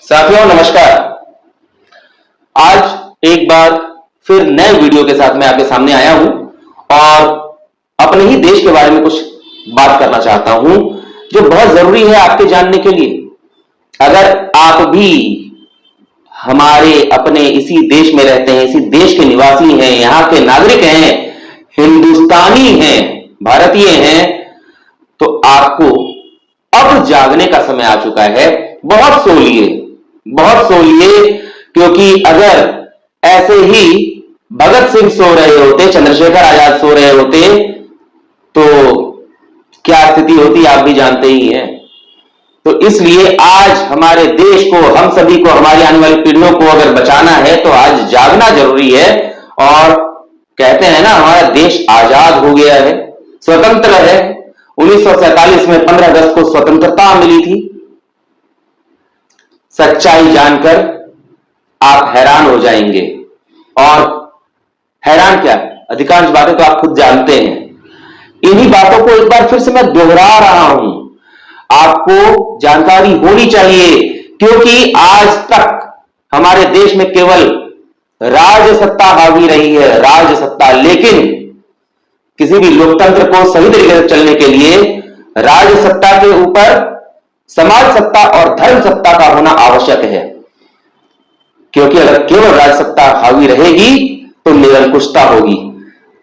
साथियों नमस्कार। आज एक बार फिर नए वीडियो के साथ मैं आपके सामने आया हूं और अपने ही देश के बारे में कुछ बात करना चाहता हूं जो बहुत जरूरी है आपके जानने के लिए। अगर आप भी हमारे अपने इसी देश में रहते हैं, इसी देश के निवासी हैं, यहां के नागरिक हैं, हिंदुस्तानी हैं, भारतीय हैं, तो आपको अब जागने का समय आ चुका है। बहुत सोलिए, क्योंकि अगर ऐसे ही भगत सिंह सो रहे होते, चंद्रशेखर आजाद सो रहे होते, तो क्या स्थिति होती आप भी जानते ही हैं। तो इसलिए आज हमारे देश को, हम सभी को, हमारी आने वाली पीढ़ियों को अगर बचाना है तो आज जागना जरूरी है। और कहते हैं ना, हमारा देश आजाद हो गया है, स्वतंत्र है। 1947 में 15 अगस्त को स्वतंत्रता मिली थी। सच्चाई जानकर आप हैरान हो जाएंगे, और हैरान क्या, अधिकांश बातें तो आप खुद जानते हैं। इन्हीं बातों को एक बार फिर से मैं दोहरा रहा हूं, आपको जानकारी होनी चाहिए, क्योंकि आज तक हमारे देश में केवल राजसत्ता हावी रही है, राजसत्ता। लेकिन किसी भी लोकतंत्र को सही तरीके से चलने के लिए राजसत्ता के ऊपर समाज सत्ता और धर्म सत्ता का होना आवश्यक है। क्योंकि अगर केवल राजसत्ता हावी रहेगी तो निरंकुशता होगी।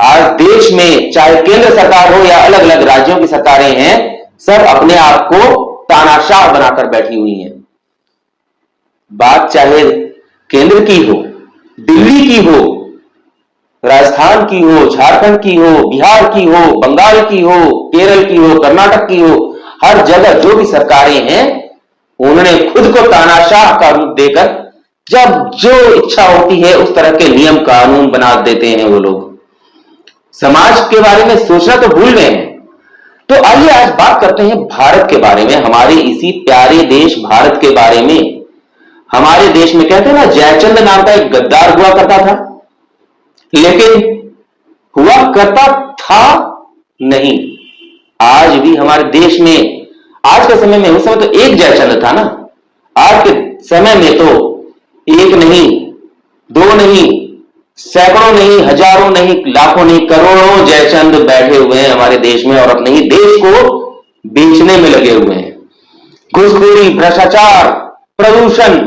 आज देश में चाहे केंद्र सरकार हो या अलग अलग राज्यों की सरकारें हैं, सब अपने आप को तानाशाह बनाकर बैठी हुई हैं। बात चाहे केंद्र की हो, दिल्ली की हो, राजस्थान की हो, झारखंड की हो, बिहार की हो, बंगाल की हो, केरल की हो, कर्नाटक की हो, हर जगह जो भी सरकारें हैं उन्होंने खुद को तानाशाह का रूप देकर जब जो इच्छा होती है उस तरह के नियम कानून बना देते हैं वो लोग। समाज के बारे में सोचना तो भूल गए हैं। तो आइए आज बात करते हैं भारत के बारे में, हमारे इसी प्यारे देश भारत के बारे में। हमारे देश में कहते हैं ना, जयचंद नाम का एक गद्दार हुआ करता था, लेकिन हुआ करता था नहीं। आज भी हमारे देश में, आज के समय में, उस समय तो एक जयचंद था ना, आज के समय में तो एक नहीं, दो नहीं, सैकड़ों नहीं, हजारों नहीं, लाखों नहीं, करोड़ों जयचंद बैठे हुए हैं हमारे देश में और अपने ही देश को बेचने में लगे हुए हैं। घूसखोरी, भ्रष्टाचार, प्रदूषण।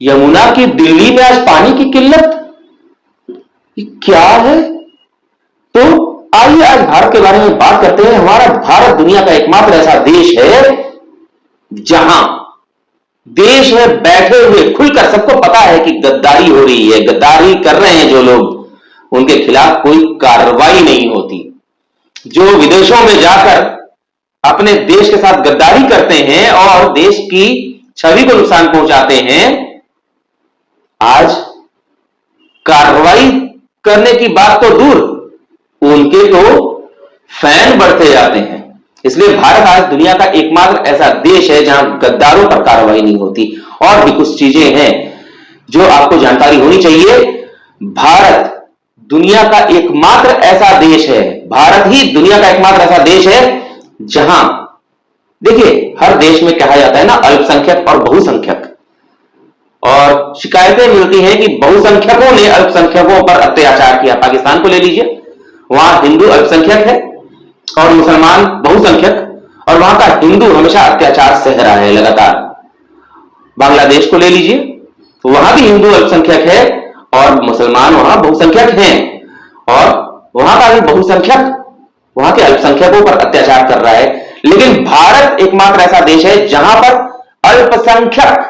यमुना की दिल्ली में आज पानी की किल्लत, क्या है? तो आइए आज भारत के बारे में बात करते हैं। हमारा भारत दुनिया का एकमात्र ऐसा देश है जहां देश में बैठे हुए खुलकर सबको पता है कि गद्दारी हो रही है, गद्दारी कर रहे हैं जो लोग, उनके खिलाफ कोई कार्रवाई नहीं होती। जो विदेशों में जाकर अपने देश के साथ गद्दारी करते हैं और देश की छवि को नुकसान पहुंचाते हैं, आज कार्रवाई करने की बात तो दूर, उनके तो फैन बढ़ते जाते हैं। इसलिए भारत आज दुनिया का एकमात्र ऐसा देश है जहां गद्दारों पर कार्रवाई नहीं होती। और भी कुछ चीजें हैं जो आपको जानकारी होनी चाहिए। भारत दुनिया का एकमात्र ऐसा देश है, भारत ही दुनिया का एकमात्र ऐसा देश है जहां, देखिए, हर देश में कहा जाता है ना, अल्पसंख्यक और बहुसंख्यक, और शिकायतें मिलती हैं कि बहुसंख्यकों ने अल्पसंख्यकों पर अत्याचार किया। पाकिस्तान को ले लीजिए, वहां हिंदू अल्पसंख्यक है और मुसलमान बहुसंख्यक, और वहां का हिंदू हमेशा अत्याचार सह रहा है लगातार। बांग्लादेश को ले लीजिए, तो वहां भी हिंदू अल्पसंख्यक है और मुसलमान वहां बहुसंख्यक हैं, और वहां का भी बहुसंख्यक वहां के अल्पसंख्यकों पर अत्याचार कर रहा है। लेकिन भारत एकमात्र ऐसा देश है जहां पर अल्पसंख्यक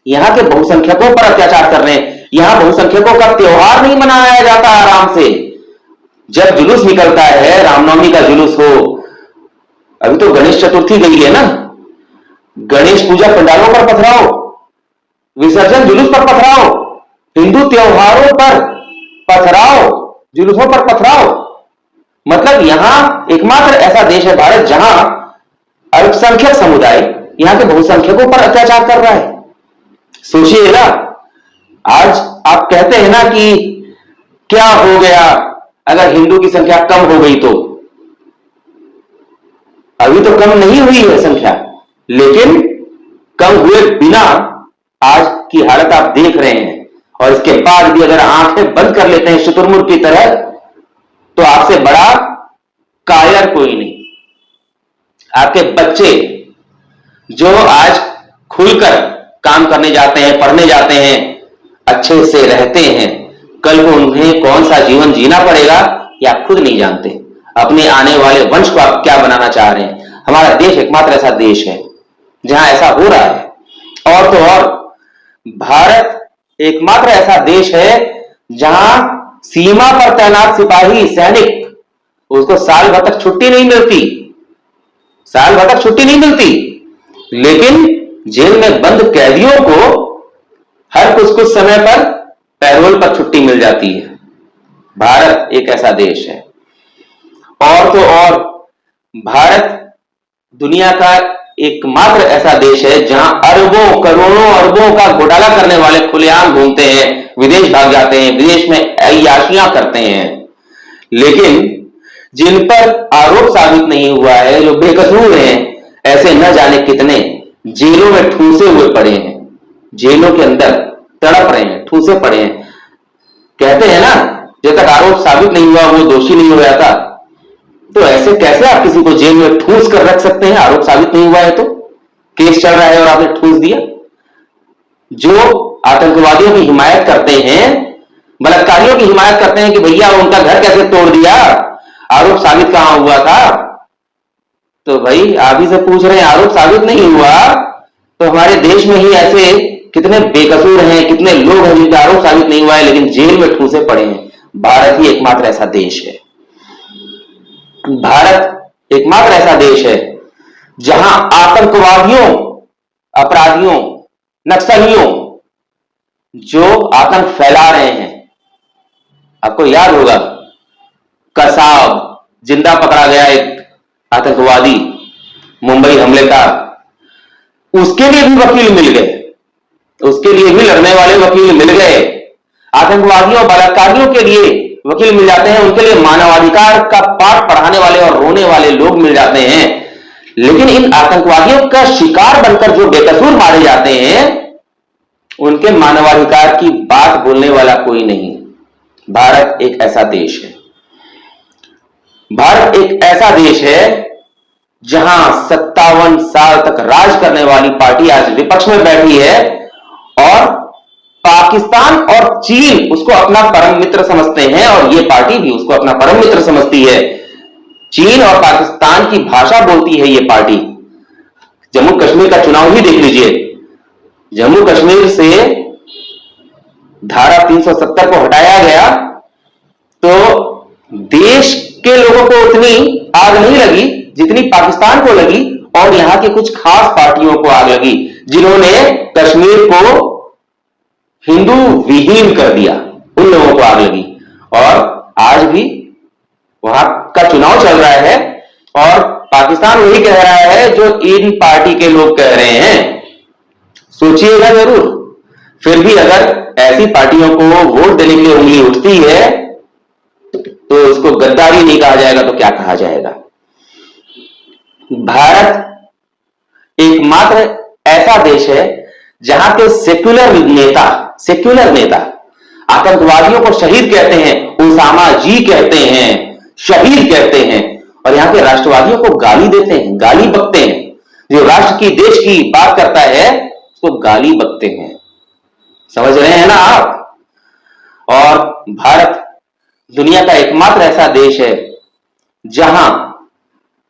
यहां के बहुसंख्यकों पर अत्याचार कर रहे हैं। यहां बहुसंख्यकों का त्योहार नहीं मनाया जाता आराम से। जब जुलूस निकलता है, रामनवमी का जुलूस हो, अभी तो गणेश चतुर्थी गई है ना, गणेश पूजा पंडालों पर पथराओ, विसर्जन जुलूस पर पथराओ, हिंदू त्योहारों पर पथराओ, जुलूसों पर पथराओ। मतलब यहां एकमात्र ऐसा देश है भारत जहां अल्पसंख्यक समुदाय यहां के बहुसंख्यकों पर अत्याचार कर रहा है। सोचिए ना, आज आप कहते हैं ना कि क्या हो गया अगर हिंदू की संख्या कम हो गई, तो अभी तो कम नहीं हुई है संख्या, लेकिन कम हुए बिना आज की हालत आप देख रहे हैं, और इसके बाद भी अगर आंखें बंद कर लेते हैं शुतुरमुर्ग की तरह, तो आपसे बड़ा कायर कोई नहीं। आपके बच्चे जो आज खुलकर काम करने जाते हैं, पढ़ने जाते हैं, अच्छे से रहते हैं, कल को उन्हें कौन सा जीवन जीना पड़ेगा या खुद नहीं जानते। अपने आने वाले वंश को आप क्या बनाना चाह रहे हैं? हमारा देश एकमात्र ऐसा देश है जहां ऐसा हो रहा है। और तो और भारत एकमात्र ऐसा देश है जहां सीमा पर तैनात सिपाही सैनिक, उसको साल भर तक छुट्टी नहीं मिलती, साल भर तक छुट्टी नहीं मिलती, लेकिन जेल में बंद कैदियों को हर कुछ समय पर पैरोल पर छुट्टी मिल जाती है। भारत एक ऐसा देश है। और तो और भारत दुनिया का एकमात्र ऐसा देश है जहां अरबों करोड़ों अरबों का घोटाला करने वाले खुलेआम घूमते हैं, विदेश भाग जाते हैं, विदेश में अय्याशियां करते हैं, लेकिन जिन पर आरोप साबित नहीं हुआ है, जो बेकसूर हैं, ऐसे न जाने कितने जेलों में ठूसे हुए पड़े हैं, जेलों के अंदर तड़प रहे हैं, ठूसे पड़े हैं। कहते हैं ना, जब तक आरोप साबित नहीं हुआ वो दोषी नहीं हो जाता। तो ऐसे कैसे आप किसी को जेल में ठूस कर रख सकते हैं? आरोप साबित नहीं हुआ है तो केस चल रहा है और आपने ठूस दिया। जो आतंकवादियों की हिमायत करते हैं, बलात्कारियों की हिमायत करते हैं कि भैया उनका घर कैसे तोड़ दिया, आरोप साबित कहां हुआ था? तो भाई आप ही से पूछ रहे हैं, आरोप साबित नहीं हुआ तो हमारे देश में ही ऐसे कितने बेकसूर हैं, कितने लोग हैं जिनका आरोप साबित नहीं हुआ है लेकिन जेल में ठूसे पड़े हैं। भारत ही एकमात्र ऐसा देश है। भारत एकमात्र ऐसा देश है जहां आतंकवादियों, अपराधियों, नक्सलियों जो आतंक फैला रहे हैं, आपको याद होगा कसाब जिंदा पकड़ा गया एक आतंकवादी मुंबई हमले का, उसके लिए भी वकील मिल गए, उसके लिए भी लड़ने वाले वकील मिल गए। आतंकवादियों, बलात्कारियों के लिए वकील मिल जाते हैं, उनके लिए मानवाधिकार का पाठ पढ़ाने वाले और रोने वाले लोग मिल जाते हैं, लेकिन इन आतंकवादियों का शिकार बनकर जो बेकसूर मारे जाते हैं, उनके मानवाधिकार की बात बोलने वाला कोई नहीं। भारत एक ऐसा देश है। भारत एक ऐसा देश है जहां 57 साल तक राज करने वाली पार्टी आज विपक्ष में बैठी है और पाकिस्तान और चीन उसको अपना परम मित्र समझते हैं और ये पार्टी भी उसको अपना परम मित्र समझती है। चीन और पाकिस्तान की भाषा बोलती है ये पार्टी। जम्मू कश्मीर का चुनाव ही देख लीजिए, जम्मू कश्मीर से धारा 370 को हटाया गया तो देश के लोगों को उतनी आग नहीं लगी जितनी पाकिस्तान को लगी, और यहां की कुछ खास पार्टियों को आग लगी जिन्होंने कश्मीर को हिंदू विहीन कर दिया, उन लोगों को आग लगी। और आज भी वहां का चुनाव चल रहा है और पाकिस्तान वही कह रहा है जो इन पार्टी के लोग कह रहे हैं। सोचिएगा जरूर। फिर भी अगर ऐसी पार्टियों को वोट देने के लिए उंगली उठती है तो उसको गद्दारी नहीं कहा जाएगा तो क्या कहा जाएगा? भारत एकमात्र ऐसा देश है जहां के सेक्युलर नेता आतंकवादियों को शहीद कहते हैं, उसामा जी कहते हैं, शहीद कहते हैं, और यहां के राष्ट्रवादियों को गाली देते हैं, गाली बकते हैं। जो राष्ट्र की, देश की बात करता है उसको गाली बकते हैं। समझ रहे हैं ना आप? और भारत दुनिया का एकमात्र ऐसा देश है जहां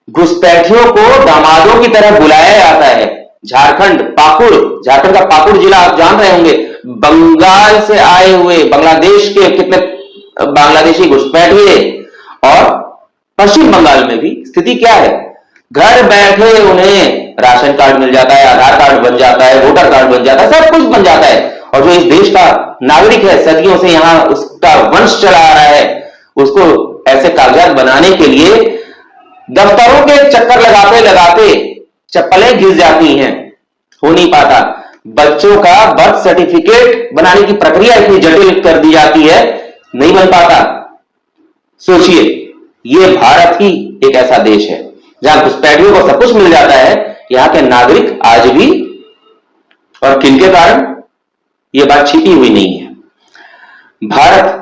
घुसपैठियों को दामादों की तरह बुलाया जाता है। झारखंड का पाकुड़ जिला आप जान रहे होंगे, बंगाल से आए हुए, बांग्लादेश के कितने बांग्लादेशी घुसपैठ हुए, और पश्चिम बंगाल में भी स्थिति क्या है? घर बैठे उन्हें राशन कार्ड मिल जाता है, आधार कार्ड बन जाता है, वोटर कार्ड बन जाता है, सब कुछ बन जाता है। और जो इस देश का नागरिक है, सदियों से यहां उसका वंश चला आ रहा है, उसको ऐसे कागजात बनाने के लिए दफ्तरों के चक्कर लगाते लगाते चप्पलें घिस जाती हैं, हो नहीं पाता। बच्चों का बर्थ सर्टिफिकेट बनाने की प्रक्रिया इतनी जटिल कर दी जाती है, नहीं बन पाता। सोचिए, यह भारत ही एक ऐसा देश है जहां घुसपैठियों को सब कुछ मिल जाता है, यहां के नागरिक आज भी और किनके कारण, यह बात छिपी हुई नहीं है। भारत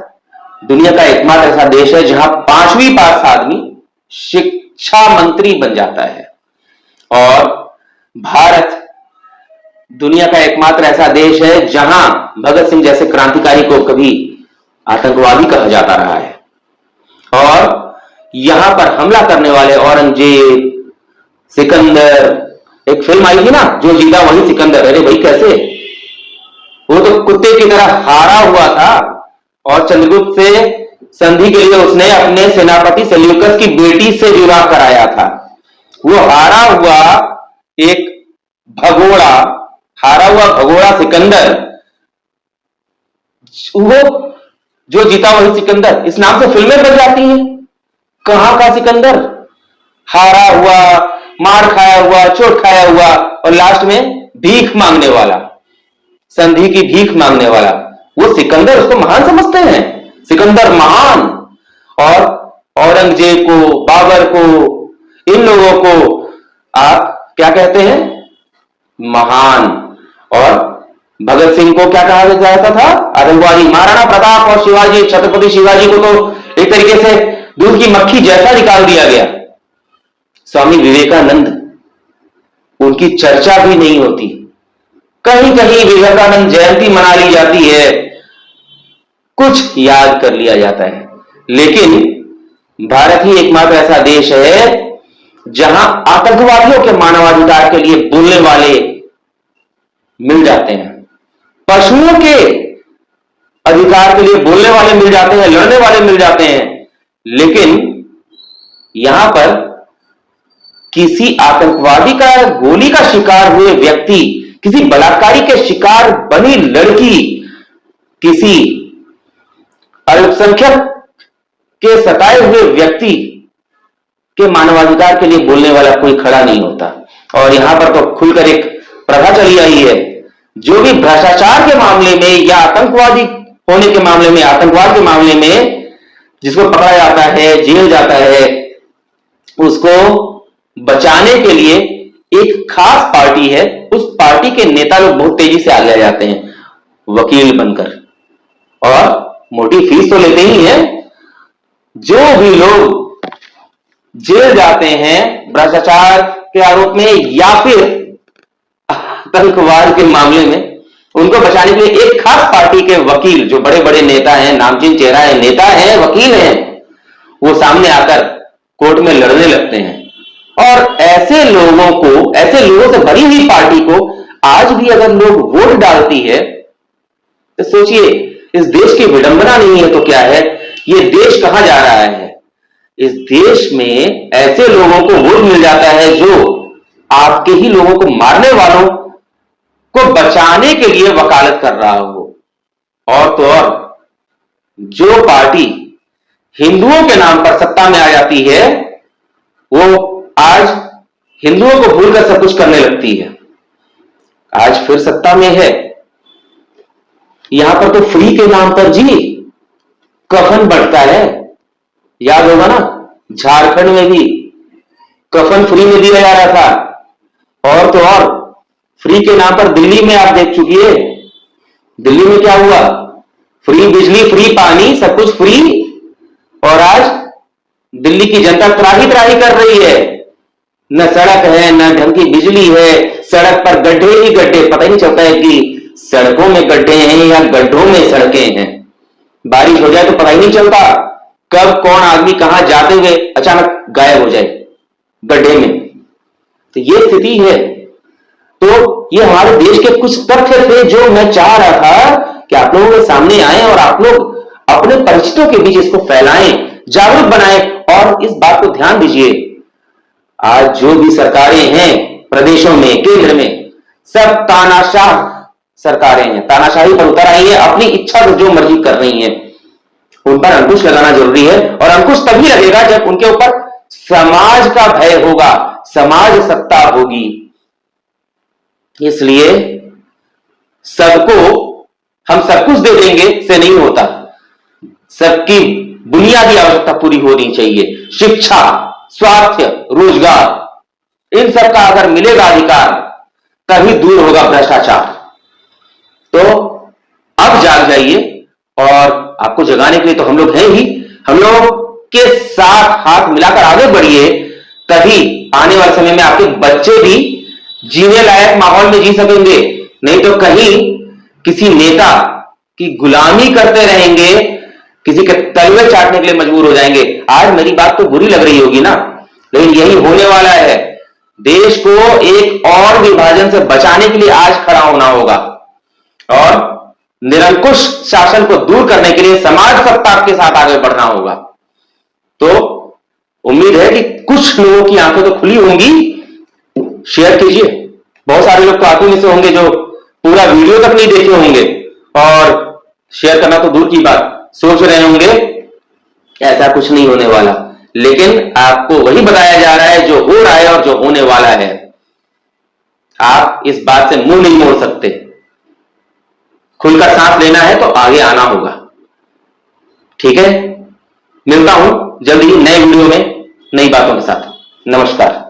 दुनिया का एकमात्र ऐसा देश है जहां 5वीं पास आदमी शिक्षा मंत्री बन जाता है, और भारत दुनिया का एकमात्र ऐसा देश है जहां भगत सिंह जैसे क्रांतिकारी को कभी आतंकवादी कहा जाता रहा है, और यहां पर हमला करने वाले औरंगजेब, सिकंदर, एक फिल्म आई थी ना, जो जीता वही सिकंदर, अरे भाई कैसे, वो तो कुत्ते की तरह हारा हुआ था, और चंद्रगुप्त से संधि के लिए उसने अपने सेनापति सेल्यूकस की बेटी से विवाह कराया था। वो हारा हुआ भगोड़ा सिकंदर, वो जो जीता वही सिकंदर, इस नाम से फिल्में बन जाती हैं। कहां का सिकंदर, हारा हुआ, मार खाया हुआ, चोट खाया हुआ, और लास्ट में भीख मांगने वाला, संधि की भीख मांगने वाला, वो सिकंदर, उसको महान समझते हैं, सिकंदर महान। और औरंगजेब को, बाबर को, इन लोगों को आप क्या कहते हैं, महान। और भगत सिंह को क्या कहा जाता था, आतंकवादी। महाराणा प्रताप और शिवाजी, छत्रपति शिवाजी को तो एक तरीके से दूध की मक्खी जैसा निकाल दिया गया। स्वामी विवेकानंद, उनकी चर्चा भी नहीं होती, कहीं कहीं विवेकानंद जयंती मना ली जाती है, कुछ याद कर लिया जाता है, लेकिन भारत ही एकमात्र ऐसा देश है जहां आतंकवादियों के मानवाधिकार के लिए बोलने वाले मिल जाते हैं, पशुओं के अधिकार के लिए बोलने वाले मिल जाते हैं, लड़ने वाले मिल जाते हैं, लेकिन यहां पर किसी आतंकवादी का, गोली का शिकार हुए व्यक्ति, किसी बलात्कारी के शिकार बनी लड़की, किसी अल्पसंख्यक के सताए हुए व्यक्ति के मानवाधिकार के लिए बोलने वाला कोई खड़ा नहीं होता। और यहां पर तो खुलकर एक प्रथा चली आई है, जो भी भ्रष्टाचार के मामले में या आतंकवादी होने के मामले में, आतंकवाद के मामले में जिसको पकड़ा जाता है, जेल जाता है, उसको बचाने के लिए एक खास पार्टी है, उस पार्टी के नेता लोग बहुत तेजी से आगे आ जाते हैं वकील बनकर, और मोटी फीस तो लेते ही हैं। जो भी लोग जेल जाते हैं भ्रष्टाचार के आरोप में या फिर आतंकवाद के मामले में, उनको बचाने के लिए एक खास पार्टी के वकील, जो बड़े बड़े नेता हैं, नामचीन चेहरा है, नेता है, वकील हैं, वो सामने आकर कोर्ट में लड़ने लगते हैं। और ऐसे लोगों से भरी हुई पार्टी को आज भी अगर लोग वोट डालती है, तो सोचिए, इस देश की विडंबना नहीं है तो क्या है, ये देश कहां जा रहा है। इस देश में ऐसे लोगों को वोट मिल जाता है जो आपके ही लोगों को, मारने वालों को बचाने के लिए वकालत कर रहा हो। और तो और, जो पार्टी हिंदुओं के नाम पर सत्ता में आ जाती है, वो आज हिंदुओं को भूलकर सब कुछ करने लगती है। आज फिर सत्ता में है, यहां पर तो फ्री के नाम पर जी कफन बंटता है, याद होगा ना, झारखंड में भी कफन फ्री में दिया जा रहा था। और तो और, फ्री के नाम पर दिल्ली में आप देख चुकिए, दिल्ली में क्या हुआ, फ्री बिजली, फ्री पानी, सब कुछ फ्री, और आज दिल्ली की जनता त्राही त्राही कर रही है, न सड़क है, न ढंग की बिजली है, सड़क पर गड्ढे ही गड्ढे, पता ही नहीं चलता है कि सड़कों में गड्ढे हैं या गड्ढों में सड़कें हैं। बारिश हो जाए तो पता ही नहीं चलता कब कौन आदमी कहां जाते हुए अचानक गायब हो जाए गड्ढे में। तो ये स्थिति है। तो ये हमारे देश के कुछ तथ्य थे जो मैं चाह रहा था कि आप लोगों के सामने आए और आप लोग अपने परिचितों के बीच इसको फैलाएं, जागरूक बनाएं, और इस बात को ध्यान दीजिए, आज जो भी सरकारें हैं प्रदेशों में, केंद्र में, सब तानाशाह सरकारें हैं, तानाशाही पर उतर आई है, अपनी इच्छा से जो मर्जी कर रही हैं। उन पर अंकुश लगाना जरूरी है, और अंकुश तभी लगेगा जब उनके ऊपर समाज का भय होगा, समाज सत्ता होगी। इसलिए सबको हम सब कुछ दे देंगे से नहीं होता, सबकी बुनियादी आवश्यकता पूरी होनी चाहिए। शिक्षा, स्वास्थ्य, रोजगार, इन सब का अगर मिलेगा अधिकार, तभी दूर होगा भ्रष्टाचार। जगाइए, और आपको जगाने के लिए तो हम लोग हैं ही। हम लोग के साथ हाथ मिलाकर आगे बढ़िए, तभी आने वाले समय में आपके बच्चे भी जीने लायक माहौल में जी सकेंगे। नहीं तो कहीं किसी नेता की गुलामी करते रहेंगे, किसी के तलवे चाटने के लिए मजबूर हो जाएंगे। आज मेरी बात तो बुरी लग रही होगी ना, लेकिन यही होने वाला है। देश को एक और विभाजन से बचाने के लिए आज खड़ा होना होगा, और निरंकुश शासन को दूर करने के लिए समाज सत्ता के साथ आगे बढ़ना होगा। तो उम्मीद है कि कुछ लोगों की आंखें तो खुली होंगी। शेयर कीजिए। बहुत सारे लोग तो आप में से होंगे जो पूरा वीडियो तक नहीं देखे होंगे, और शेयर करना तो दूर की बात, सोच रहे होंगे ऐसा कुछ नहीं होने वाला। लेकिन आपको वही बताया जा रहा है जो हो रहा है और जो होने वाला है। आप इस बात से मुंह नहीं मोड़ सकते। खुलकर सांस लेना है तो आगे आना होगा। ठीक है, मिलता हूं जल्द ही नए वीडियो में नई बातों के साथ। नमस्कार।